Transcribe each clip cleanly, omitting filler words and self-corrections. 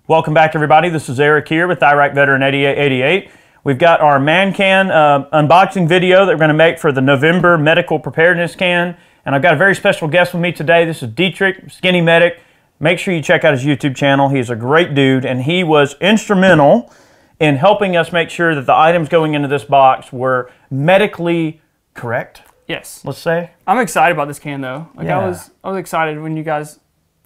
Welcome back, everybody. This is Eric here with Iraq Veteran 8888. We've got our man can unboxing video that we're going to make for the November medical preparedness can. And I've got a very special guest with me today. This is Dietrich, Skinny Medic. Make sure you check out his YouTube channel. He's a great dude, and he was instrumental in helping us make sure that the items going into this box were medically correct. Yes. Let's say. I'm excited about this can, though. Like yeah. I was excited when you guys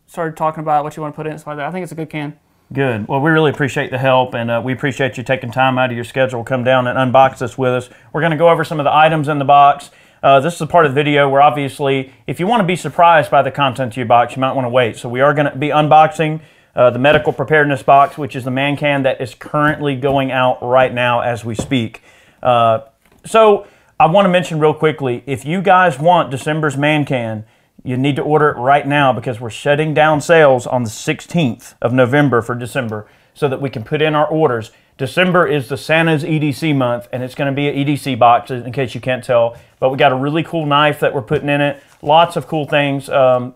started talking about what you want to put in and stuff like that. I think it's a good can. Good. Well, we really appreciate the help, and we appreciate you taking time out of your schedule to come down and unbox this with us. We're going to go over some of the items in the box. This is a part of the video where obviously, if you want to be surprised by the contents of your box, you might want to wait. So we are going to be unboxing the medical preparedness box, which is the man can that is currently going out right now as we speak. So I want to mention real quickly, if you guys want December's man can, you need to order it right now because we're shutting down sales on the 16th of November for December so that we can put in our orders. December is the Santa's EDC month, and it's going to be an EDC box in case you can't tell. But we got a really cool knife that we're putting in it. Lots of cool things.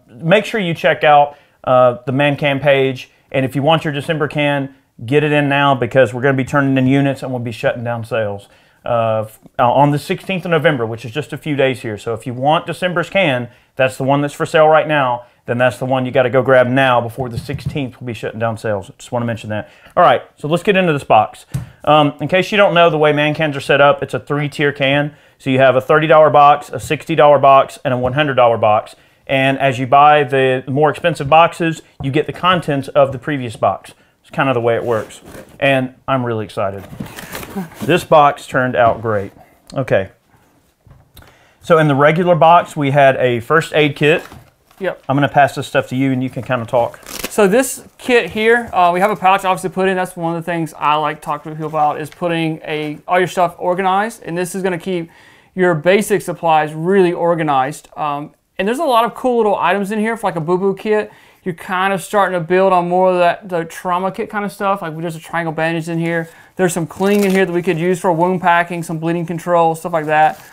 Make sure you check out the man can page. And if you want your December can, get it in now because we're going to be turning in units and we'll be shutting down sales on the 16th of November, which is just a few days here. So if you want December's can, that's the one that's for sale right now, then that's the one you got to go grab now before the 16th will be shutting down sales. Just want to mention that. All right, so let's get into this box. In case you don't know the way man cans are set up, it's a 3-tier can. So you have a $30 box, a $60 box, and a $100 box. And as you buy the more expensive boxes, you get the contents of the previous box. It's kind of the way it works. And I'm really excited. This box turned out great. Okay. So in the regular box, we had a first aid kit. Yep. I'm going to pass this stuff to you and you can kind of talk. So this kit here, we have a pouch obviously put in. That's one of the things I like talking to people about is putting all your stuff organized. And this is going to keep your basic supplies really organized. And there's a lot of cool little items in here for like a boo-boo kit. You're kind of starting to build on more of the trauma kit kind of stuff. Like there's a triangle bandage in here. There's some cling in here that we could use for wound packing, some bleeding control, stuff like that.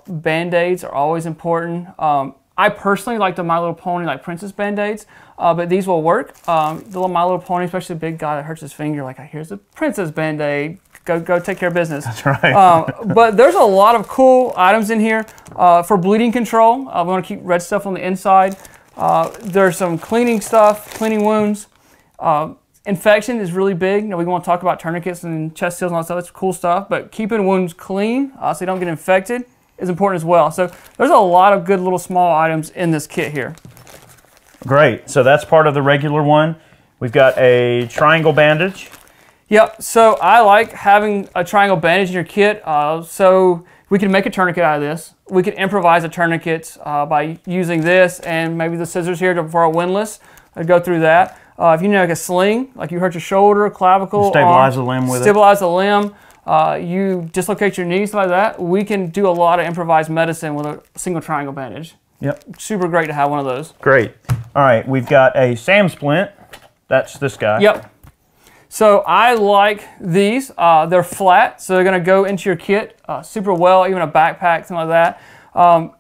Band-aids are always important. I personally like the My Little Pony, like Princess Band-aids, but these will work. The little My Little Pony, especially the big guy that hurts his finger, like here's a Princess Band-aid. Go take care of business. That's right. But there's a lot of cool items in here for bleeding control. We want to keep red stuff on the inside. There's some cleaning stuff, cleaning wounds. Infection is really big. You know, we want to talk about tourniquets and chest seals and all that stuff. That's cool stuff. But keeping wounds clean so you don't get infected is important as well. So there's a lot of good little small items in this kit here. Great. So that's part of the regular one. We've got a triangle bandage. Yep. So I like having a triangle bandage in your kit. So we can make a tourniquet out of this. We can improvise a tourniquet by using this and maybe the scissors here for a windlass. I'd go through that. If you need like a sling, like you hurt your shoulder, clavicle, you stabilize the limb with it. Stabilize the limb. You dislocate your knees like that. We can do a lot of improvised medicine with a single triangle bandage. Yep. Super great to have one of those. Great. All right, we've got a Splint. That's this guy. Yep. So I like these. They're flat, so they're going to go into your kit super well, even a backpack, something like that.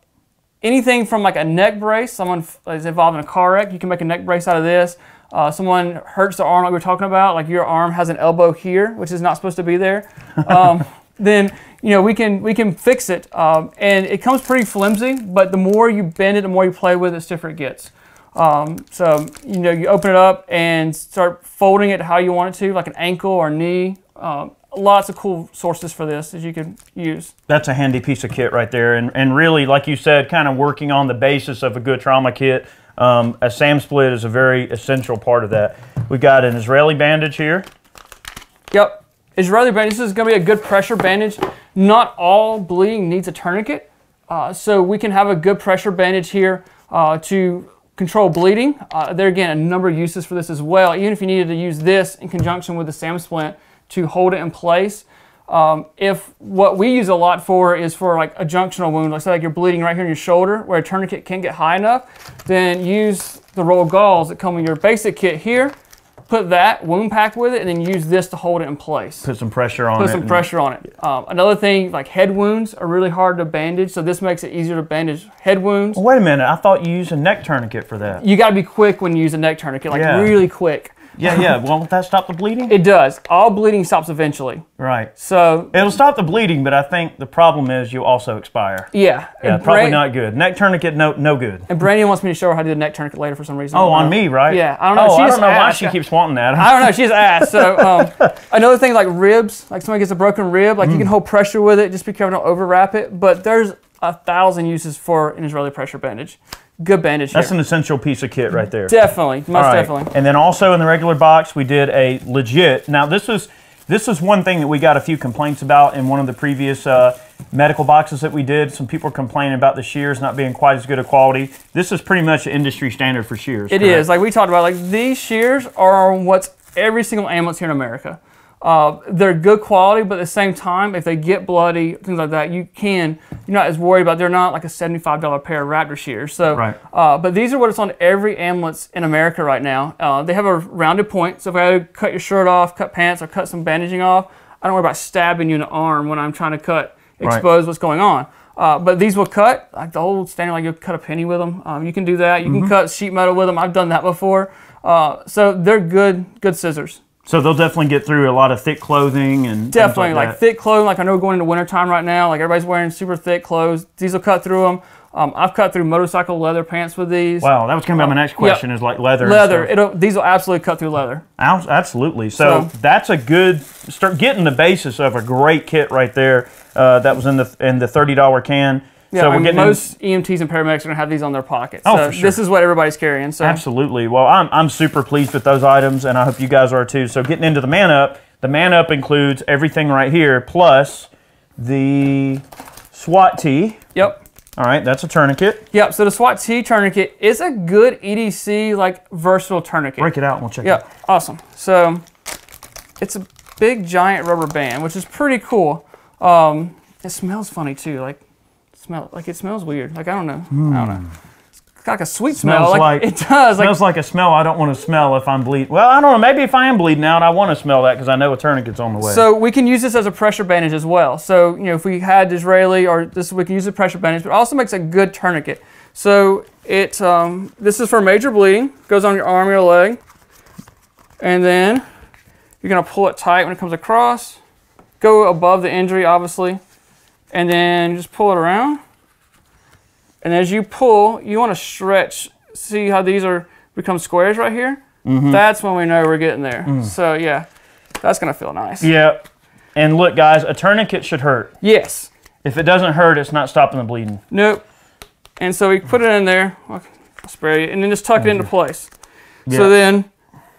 Anything from like a neck brace, someone is involved in a car wreck, you can make a neck brace out of this. Someone hurts their arm like we were talking about, like your arm has an elbow here, which is not supposed to be there. Then you know we can fix it, and it comes pretty flimsy. But the more you bend it, the more you play with it, the stiffer it gets. So you know you open it up and start folding it how you want it to, like an ankle or knee. Lots of cool sources for this that you can use. That's a handy piece of kit right there, and really, like you said, kind of working on the basis of a good trauma kit. A Splint is a very essential part of that. We've got an Israeli bandage here. Yep, Israeli bandage. This is going to be a good pressure bandage. Not all bleeding needs a tourniquet, so we can have a good pressure bandage here to control bleeding. There again, a number of uses for this as well. Even if you needed to use this in conjunction with the Splint to hold it in place. If what we use a lot for is for like a junctional wound, let's say like you're bleeding right here in your shoulder where a tourniquet can't get high enough, then use the roll of gauze that come in your basic kit here, put that wound pack with it, and then use this to hold it in place. Put some pressure on it. Put some pressure on it. Another thing, like head wounds are really hard to bandage, so this makes it easier to bandage head wounds. Well, wait a minute, I thought you used a neck tourniquet for that. You gotta be quick when you use a neck tourniquet, like really quick. Yeah. Won't that stop the bleeding? It does. All bleeding stops eventually. Right. So it'll stop the bleeding, but I think the problem is you'll also expire. Yeah. Yeah, probably not good. Neck tourniquet, no good. And Brandy wants me to show her how to do the neck tourniquet later for some reason. Oh, on me, right? Yeah. I don't know. Oh, I don't know why she keeps wanting that. I don't know. She's asked. So another thing like ribs, like somebody gets a broken rib, like you can hold pressure with it. Just be careful, don't overwrap it. But there's 1,000 uses for an Israeli pressure bandage. Good bandage here. That's an essential piece of kit right there. Definitely, most definitely. And then also in the regular box, we did a legit. Now this is one thing that we got a few complaints about in one of the previous medical boxes that we did. Some people are complaining about the shears not being quite as good a quality. This is pretty much the industry standard for shears. It is. Like we talked about, like these shears are what's every single ambulance here in America. They're good quality, but at the same time, if they get bloody, things like that, you're not as worried about. They're not like a $75 pair of Raptor shears. So, but these are what it's on every ambulance in America right now. They have a rounded point, so if I cut your shirt off, cut pants, or cut some bandaging off, I don't worry about stabbing you in the arm when I'm trying to expose what's going on. But these will cut, like the old standard, like you'll cut a penny with them. You can do that. You can cut sheet metal with them. I've done that before. So they're good scissors. So they'll definitely get through a lot of thick clothing and definitely like thick clothing. Like I know we're going into wintertime right now. Like everybody's wearing super thick clothes. These will cut through them. I've cut through motorcycle leather pants with these. Wow, that was going to be my next question. Is like leather. Leather. These will absolutely cut through leather. Absolutely. So that's a good start getting the basis of a great kit right there. That was in the $30 can. Yeah, so we're getting most EMTs and paramedics are going to have these on their pockets. Oh, so for sure. This is what everybody's carrying. So. Absolutely. Well, I'm super pleased with those items, and I hope you guys are too. So getting into the Man Up, includes everything right here, plus the SWAT tee. Yep. All right, that's a tourniquet. Yep, so the SWAT tee tourniquet is a good EDC, like, versatile tourniquet. Break it out and we'll check it. Yep, awesome. So it's a big, giant rubber band, which is pretty cool. It smells funny, too. It smells weird. Like, I don't know. I don't know. It's got like a sweet smell. It does. Smells like a smell I don't want to smell if I'm bleeding. Well, I don't know. Maybe if I am bleeding out, I want to smell that because I know a tourniquet's on the way. So we can use this as a pressure bandage as well. So, if we had Israeli or this, we can use a pressure bandage, but it also makes a good tourniquet. So this is for major bleeding. Goes on your arm, your leg. And then you're going to pull it tight when it comes across. Go above the injury, obviously. And then just pull it around. And as you pull, you want to stretch. See how these become squares right here? That's when we know we're getting there. So yeah, that's going to feel nice. Yeah. And look, guys, a tourniquet should hurt. Yes. If it doesn't hurt, it's not stopping the bleeding. Nope. And so we put it in there. I'll spray it. And then just tuck it into place. Yeah. So then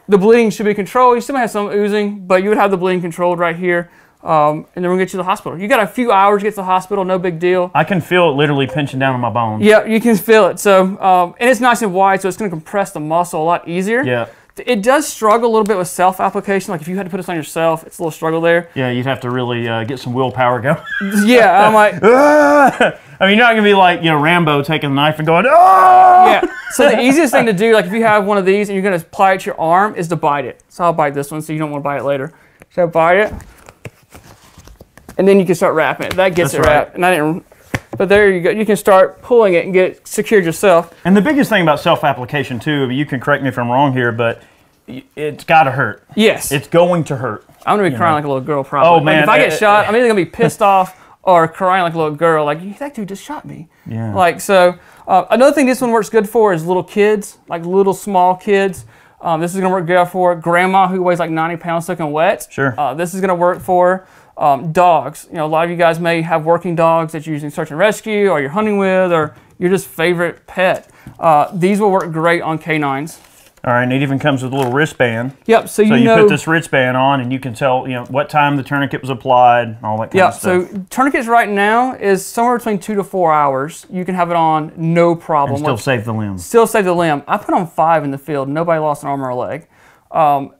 the bleeding should be controlled. You still might have some oozing, but you would have the bleeding controlled right here. And then we're going to get you to the hospital. You got a few hours to get to the hospital, no big deal. I can feel it literally pinching down on my bones. Yeah, you can feel it. So, and it's nice and wide, so it's going to compress the muscle a lot easier. Yeah. It does struggle a little bit with self-application. Like if you had to put this on yourself, it's a little struggle there. Yeah, you'd have to really get some willpower going. Yeah, I'm like... I mean, you're not going to be like, Rambo taking a knife and going, oh! Yeah, so the easiest thing to do, like if you have one of these and you're going to apply it to your arm, is to bite it. So I'll bite this one so you don't want to bite it later. So bite it. And then you can start wrapping it. That gets it wrapped. And but there you go. You can start pulling it and get it secured yourself. And the biggest thing about self-application too, you can correct me if I'm wrong here, but it's got to hurt. Yes. It's going to hurt. I'm going to be crying like a little girl probably. Oh, man. Like, if I get shot, I'm either going to be pissed off or crying like a little girl. Like, that dude just shot me. Yeah. Like, so another thing this one works good for is little kids, like little small kids. This is going to work good for grandma who weighs like 90 pounds soaking wet. Sure. This is going to work for dogs. A lot of you guys may have working dogs that you're using search and rescue or you're hunting with or your just favorite pet. These will work great on canines. All right, and it even comes with a little wristband. Yep, so you put this wristband on and you can tell what time the tourniquet was applied, all that kind of stuff. So tourniquets right now is somewhere between 2 to 4 hours. You can have it on no problem. And still save the limb. Still save the limb. I put on 5 in the field. Nobody lost an arm or a leg.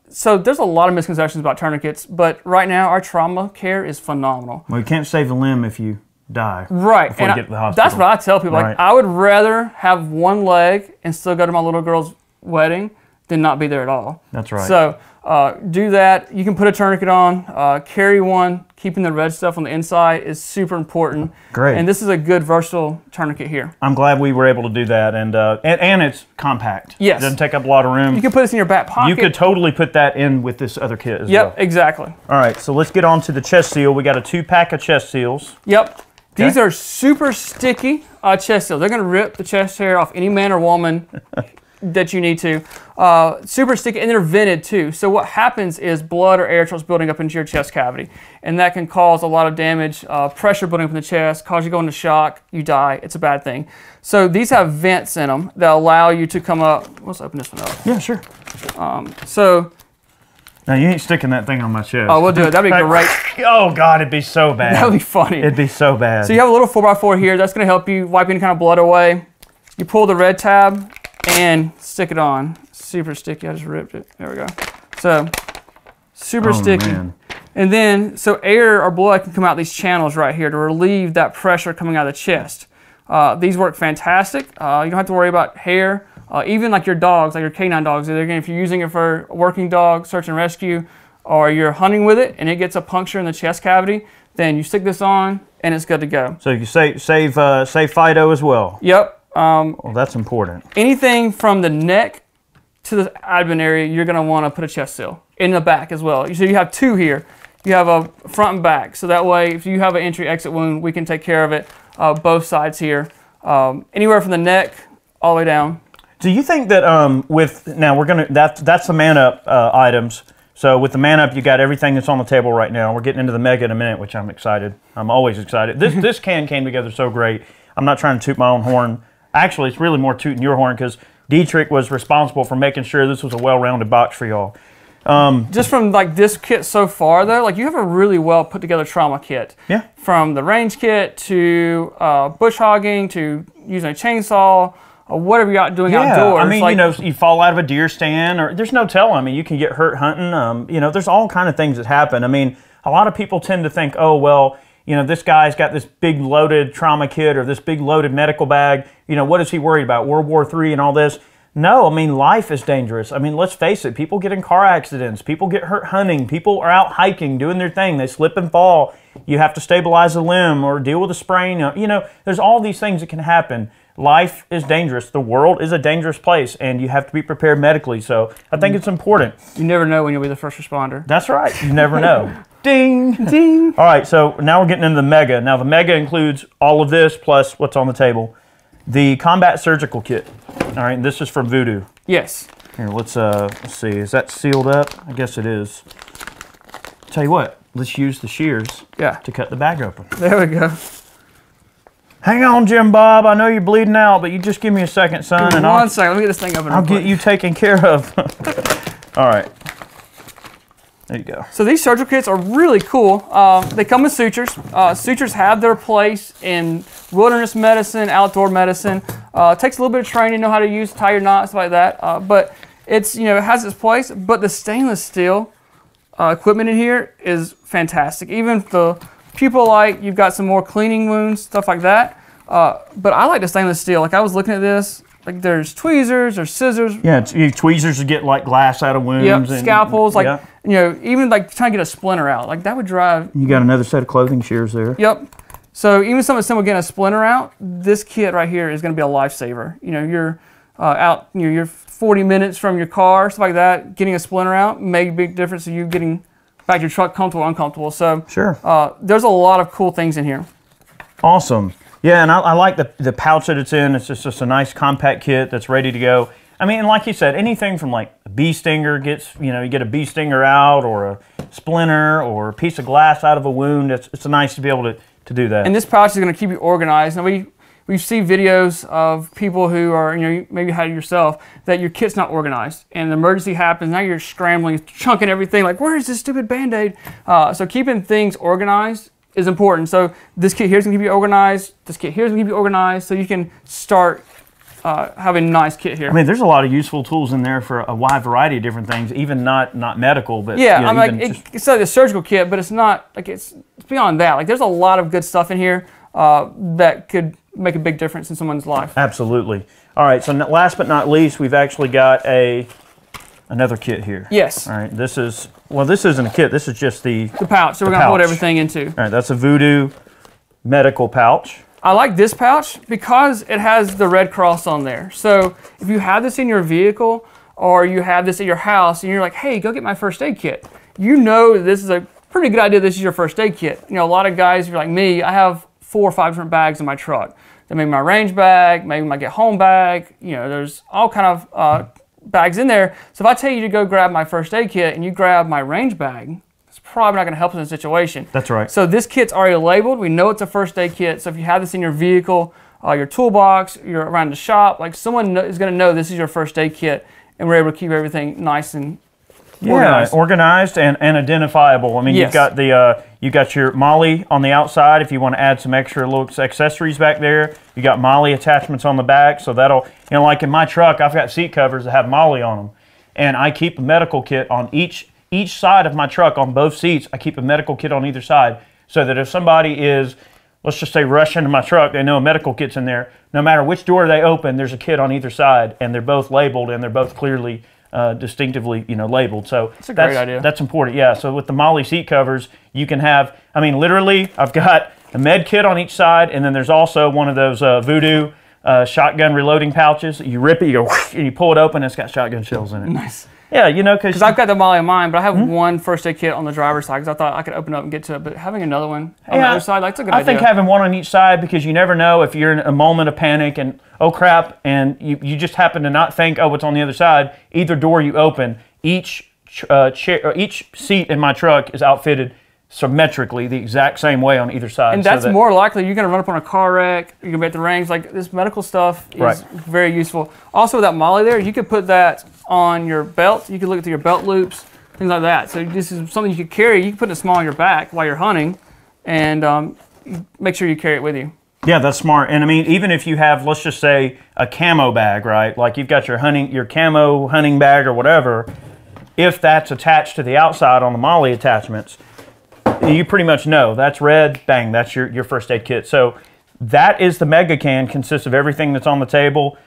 So there's a lot of misconceptions about tourniquets, but right now our trauma care is phenomenal. Well, you can't save the limb if you die. Right. Before you get to the hospital. That's what I tell people. Like, I would rather have one leg and still go to my little girl's wedding than not be there at all. That's right. So do that. You can put a tourniquet on, carry one. Keeping the red stuff on the inside is super important. Great. And this is a good versatile tourniquet here. I'm glad we were able to do that, and it's compact. Yes. It doesn't take up a lot of room. You can put this in your back pocket. You could totally put that in with this other kit as well. Yep, exactly. All right, so let's get on to the chest seal. We got a 2-pack of chest seals. Yep. These are super sticky chest seals. They're going to rip the chest hair off any man or woman that you need to. Super sticky, and they're vented too. So what happens is blood or air starts building up into your chest cavity, and that can cause a lot of damage, pressure building up in the chest, cause you go into shock, you die. It's a bad thing. So these have vents in them that allow you to come up. Let's open this one up. Yeah, sure. So. Now, you ain't sticking that thing on my chest. Oh, we'll do it. That'd be great. Oh, God, it'd be so bad. That'd be funny. It'd be so bad. So you have a little 4x4 here. That's going to help you wipe any kind of blood away. You pull the red tab and stick it on. Super sticky. I just ripped it. There we go. So, super sticky. Man. And then, so air or blood can come out these channels right here to relieve that pressure coming out of the chest. These work fantastic. You don't have to worry about hair. Even like your dogs, like your canine dogs, if you're using it for a working dog, search and rescue, or you're hunting with it and it gets a puncture in the chest cavity, then you stick this on and it's good to go. So you save Fido as well? Yep. Well, that's important. Anything from the neck to the abdomen area, you're going to want to put a chest seal. In the back as well. So you have two here. You have a front and back. So that way, if you have an entry-exit wound, we can take care of it both sides here. Anywhere from the neck all the way down. Do you think that that's the man up items. So with the man up, you got everything that's on the table right now. We're getting into the mega in a minute, which I'm excited. I'm always excited. This can came together so great. I'm not trying to toot my own horn. Actually, it's really more tooting your horn because Dietrich was responsible for making sure this was a well-rounded box for y'all. Just from like this kit so far though, like you have a really well put together trauma kit. Yeah. From the range kit to bush hogging to using a chainsaw or whatever you're out doing outdoors. I mean, like, you fall out of a deer stand or there's no telling. I mean, you can get hurt hunting. There's all kind of things that happen. I mean, a lot of people tend to think, oh, well, this guy's got this big loaded trauma kit or this big loaded medical bag. What is he worried about? World War III and all this? No, I mean, life is dangerous. I mean, let's face it. People get in car accidents. People get hurt hunting. People are out hiking, doing their thing. They slip and fall. You have to stabilize a limb or deal with a sprain. There's all these things that can happen. Life is dangerous. The world is a dangerous place, and you have to be prepared medically. So I think it's important. You never know when you'll be the first responder. That's right. You never know. Ding. Ding. All right, so now we're getting into the mega. Now, the mega includes all of this plus what's on the table. The combat surgical kit. All right, and this is from Voodoo. Yes. Here, let's see. Is that sealed up? I guess it is. Tell you what, let's use the shears to cut the bag open. There we go. Hang on, Jim Bob. I know you're bleeding out, but you just give me a second, son. Give me one second. Let me get this thing open. I'll get you taken care of. All right. There you go. So these surgical kits are really cool. They come with sutures. Sutures have their place in wilderness medicine, outdoor medicine. It takes a little bit of training to know how to tie your knots, like that. But it's, it has its place. But the stainless steel equipment in here is fantastic. Even the pupil light, you've got some more cleaning wounds, stuff like that. But I like the stainless steel. Like I was looking at this. Like there's tweezers, there's scissors. Yeah, tweezers to get like glass out of wounds. Yep, and scalpels. Like even like trying to get a splinter out. Like that would drive. You got another set of clothing shears there. Yep. So even something simple, getting a splinter out, this kit right here is going to be a lifesaver. You're out. You're 40 minutes from your car, stuff like that. Getting a splinter out make a big difference to you getting back to your truck comfortable or uncomfortable. So sure. There's a lot of cool things in here. Awesome. Yeah, and I like the pouch that it's in. It's just a nice compact kit that's ready to go. I mean, and like you said, anything from like a bee stinger you get a bee stinger out, or a splinter, or a piece of glass out of a wound. It's nice to be able to do that. And this pouch is going to keep you organized. Now we see videos of people who are, you maybe had it yourself, that your kit's not organized and an emergency happens. Now you're scrambling, chunking everything. Like, where is this stupid Band-Aid? So keeping things organized is important. So this kit here is going to keep you organized. This kit here is going to keep you organized, so you can start having a nice kit here. I mean, there's a lot of useful tools in there for a wide variety of different things, even not medical, but yeah, I'm like it's like a surgical kit, but it's not like it's beyond that. Like there's a lot of good stuff in here that could make a big difference in someone's life. Absolutely. All right, so last but not least, we've actually got a another kit here. Yes. All right, this is, well, this isn't a kit. This is just the pouch. So we're going to hold everything into. All right, that's a Voodoo medical pouch. I like this pouch because it has the Red Cross on there. So if you have this in your vehicle or you have this at your house and you're like, hey, go get my first aid kit, you know this is a pretty good idea. This is your first aid kit. You know, a lot of guys, if you're like me, I have 4 or 5 different bags in my truck. Then maybe my range bag, maybe my get home bag. You know, there's all kind of bags in there. So if I tell you to go grab my first aid kit and you grab my range bag, it's probably not going to help us in the situation. That's right. So this kit's already labeled. We know it's a first aid kit. So if you have this in your vehicle, your toolbox, you're around the shop, like someone is going to know this is your first aid kit, and we're able to keep everything nice and organized and identifiable. I mean, yes. You've got your MOLLE on the outside if you want to add some extra little accessories back there. You got MOLLE attachments on the back, so that'll, you know, like in my truck, I've got seat covers that have MOLLE on them, and I keep a medical kit on each side of my truck on both seats. I keep a medical kit on either side so that if somebody is, let's just say, rushing into my truck, they know a medical kit's in there. No matter which door they open, there's a kit on either side, and they're both labeled and they're both clearly distinctively, you know, labeled. So that's a great idea. That's important. Yeah. So with the MOLLE seat covers, you can have, I mean, literally, I've got a med kit on each side, and then there's also one of those Voodoo shotgun reloading pouches. You rip it, you go, and you pull it open, and it's got shotgun shells in it. Nice. Yeah, you know, because I've got the MOLLE in mine, but I have one first aid kit on the driver's side because I thought I could open up and get to it. But having another one on the other side, that's a good idea. I think having one on each side, because you never know if you're in a moment of panic and, oh crap, and you just happen to not think, oh, it's on the other side. Either door you open, each chair, or each seat in my truck is outfitted symmetrically the exact same way on either side. And that's more likely you're going to run up on a car wreck, you're going to be at the range. Like, this medical stuff is very useful. Also, with that MOLLE there, you could put that on your belt. You could look at your belt loops, things like that. So this is something you could carry. You can put it small on your back while you're hunting, and make sure you carry it with you. Yeah, that's smart. And I mean, even if you have, let's just say, a camo bag, right? Like you've got your camo hunting bag or whatever, if that's attached to the outside on the MOLLE attachments, you pretty much know that's red, bang, that's your first aid kit. So that is the mega can, consists of everything that's on the table.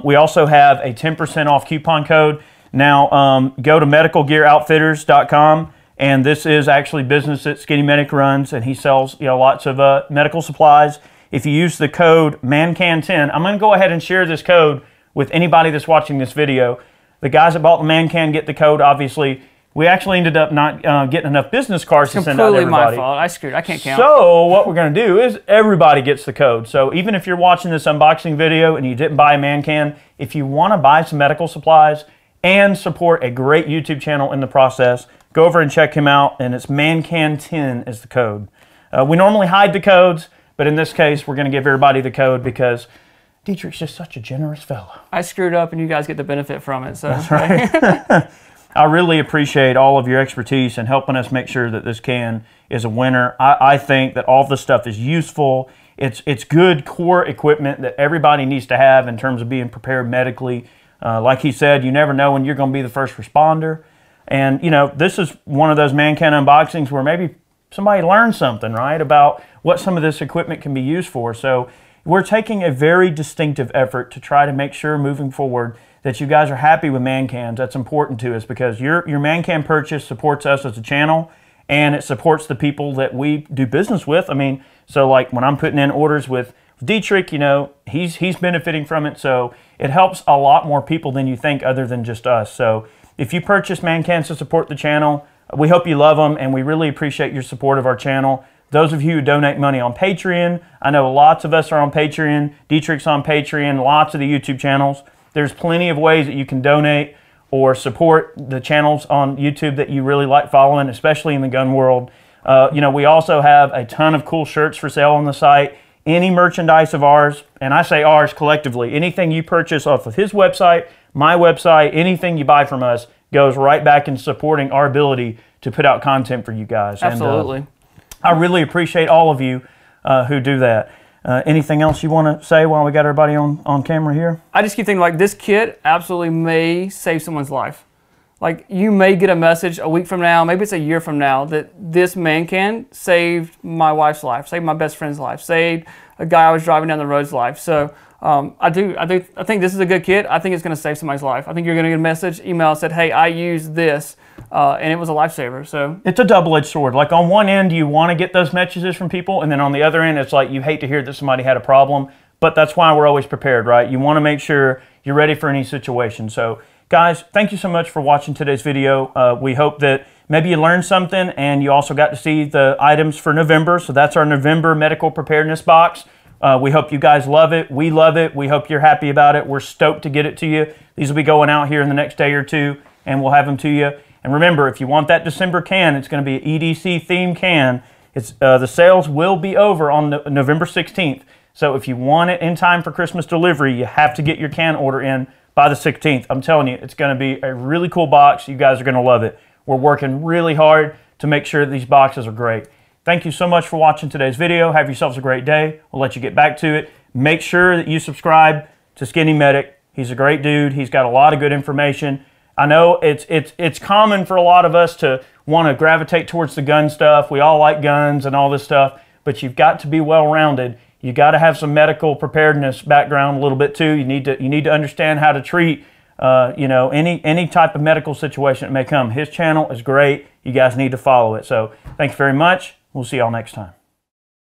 We also have a 10% off coupon code. Now go to medicalgearoutfitters.com, and this is actually business that Skinny Medic runs, and he sells, you know, lots of medical supplies. If you use the code MANCAN10, I'm going to go ahead and share this code with anybody that's watching this video. The guys that bought the MANCAN get the code, obviously. We actually ended up not getting enough business cards to send out to everybody. Completely my fault. I screwed. I can't count. So what we're going to do is everybody gets the code. So even if you're watching this unboxing video and you didn't buy a MANCAN, if you want to buy some medical supplies and support a great YouTube channel in the process, go over and check him out, and it's MANCAN10 is the code. We normally hide the codes, but in this case, we're going to give everybody the code because Dietrich's just such a generous fellow. I screwed up, and you guys get the benefit from it. So that's right. I really appreciate all of your expertise in helping us make sure that this can is a winner. I think that all this stuff is useful. It's good core equipment that everybody needs to have in terms of being prepared medically. Like he said, you never know when you're going to be the first responder. And, you know, this is one of those MANCAN unboxings where maybe somebody learned something, right, about what some of this equipment can be used for. So we're taking a very distinctive effort to try to make sure moving forward that you guys are happy with MANCANs. That's important to us because your MANCAN purchase supports us as a channel, and it supports the people that we do business with. I mean, so like when I'm putting in orders with Dietrich, you know, he's benefiting from it. So it helps a lot more people than you think other than just us. So if you purchase MANCANs to support the channel, we hope you love them, and we really appreciate your support of our channel. Those of you who donate money on Patreon, I know lots of us are on Patreon. Dietrich's on Patreon, lots of the YouTube channels. There's plenty of ways that you can donate or support the channels on YouTube that you really like following, especially in the gun world. You know, we also have a ton of cool shirts for sale on the site. Any merchandise of ours, and I say ours collectively, anything you purchase off of his website, my website, anything you buy from us goes right back in supporting our ability to put out content for you guys. Absolutely. And, I really appreciate all of you who do that. Anything else you want to say while we got everybody on camera here? I just keep thinking, like, this kit absolutely may save someone's life. Like, you may get a message a week from now, maybe it's a year from now, that this MANCAN saved my wife's life, saved my best friend's life, saved a guy I was driving down the road's life. So I think this is a good kit. I think it's going to save somebody's life. I think you're going to get a message, email that said, hey, I used this, and it was a lifesaver. So it's a double-edged sword. Like on one end, you want to get those messages from people, and then on the other end, it's like you hate to hear that somebody had a problem, but that's why we're always prepared, right? You want to make sure you're ready for any situation. So guys, thank you so much for watching today's video. We hope that maybe you learned something, and you also got to see the items for November. So that's our November medical preparedness box. We hope you guys love it. We love it. We hope you're happy about it. We're stoked to get it to you. These will be going out here in the next day or two, and we'll have them to you. And remember, if you want that December can, it's going to be an EDC themed can. The sales will be over on November 16th. So if you want it in time for Christmas delivery, you have to get your can order in by the 16th. I'm telling you, it's going to be a really cool box. You guys are going to love it. We're working really hard to make sure that these boxes are great. Thank you so much for watching today's video. Have yourselves a great day. We'll let you get back to it. Make sure that you subscribe to Skinny Medic. He's a great dude. He's got a lot of good information. I know it's common for a lot of us to want to gravitate towards the gun stuff. We all like guns and all this stuff, but you've got to be well-rounded. You got to have some medical preparedness background a little bit too. You need to understand how to treat any type of medical situation that may come. His channel is great. You guys need to follow it. So thank you very much. We'll see y'all next time.